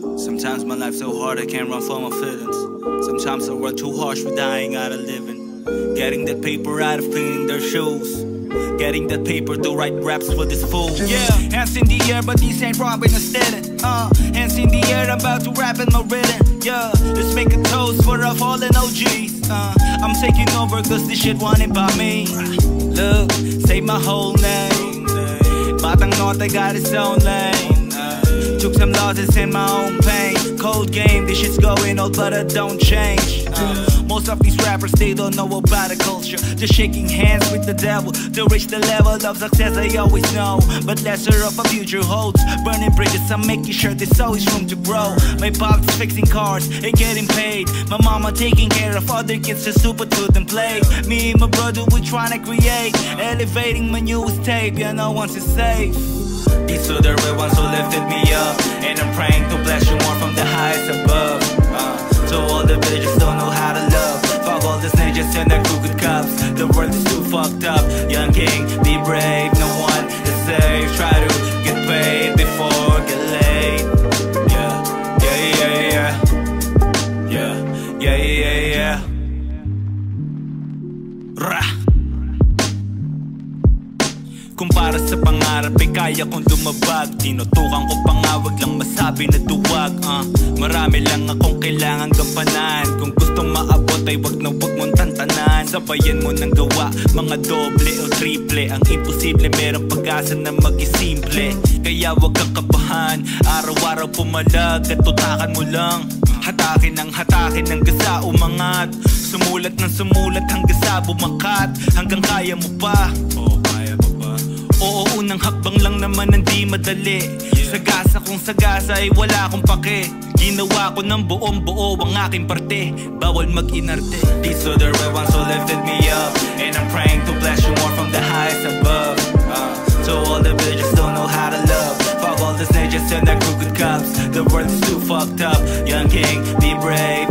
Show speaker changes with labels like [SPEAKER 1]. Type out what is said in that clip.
[SPEAKER 1] Sometimes my life's so hard I can't run from my feelings. Sometimes I run too harsh for dying out of living. Getting that paper out of cleaning their shoes. Getting that paper to write raps for this fool. Yeah, hands in the air but these ain't robbing or stealing. Hands in the air, I'm about to rap in my rhythm. Yeah, let's make a toast for our fallen OGs. I'm taking over cause this shit wanted by me. Look, say my whole name. Batang Norte got its own lane. Took some losses in my own pain. Cold game, this shit's going old but it don't change. Most of these rappers, they don't know about the culture. Just shaking hands with the devil to reach the level of success I always know, but lesser of a future holds. Burning bridges, I'm making sure there's always room to grow. My pop's fixing cars and getting paid. My mama taking care of other kids just to put food and play. Me and my brother, we trying to create, elevating my newest tape. Yeah, no one's is safe. These are the real ones who lifted me up, and I'm praying to bless you more from the highest above. So all the bitches don't know how to love. Fuck all the snitches and their crooked cops. The world is too fucked up. Young king, be brave, no one is safe. Try to get paid before get late. Yeah, yeah, yeah, yeah. Yeah, yeah, yeah, yeah. Rah! Kung para sa pangarap ay kaya kong lumabag. Tinutukan ko pa nga, wag lang masabi na duwag. Marami lang akong kailangan gampanan. Kung gustong maabot ay wag na wag mong tantanan. Sabayan mo ng gawa, mga doble o triple. Ang imposible merong pag-asa na mag-isimple. Kaya wag kang kabahan, araw-araw pumalag at tutakan mo lang. Hatakin ng gasa umangat. Sumulat ng sumulat hanggang sa bumakat. Hanggang kaya mo pa. Oo, unang hakbang lang naman hindi madali. Sagasa kung sagasa ay wala akong pake. Ginawa ko ng buong buo ang aking parte. Bawal mag-inarte. These are the real ones who lifted me up, and I'm praying to bless you more from the highest above. So all the bitches don't know how to love. Fuck all the snitches and their crooked cops. The world is too fucked up. Young king, be brave.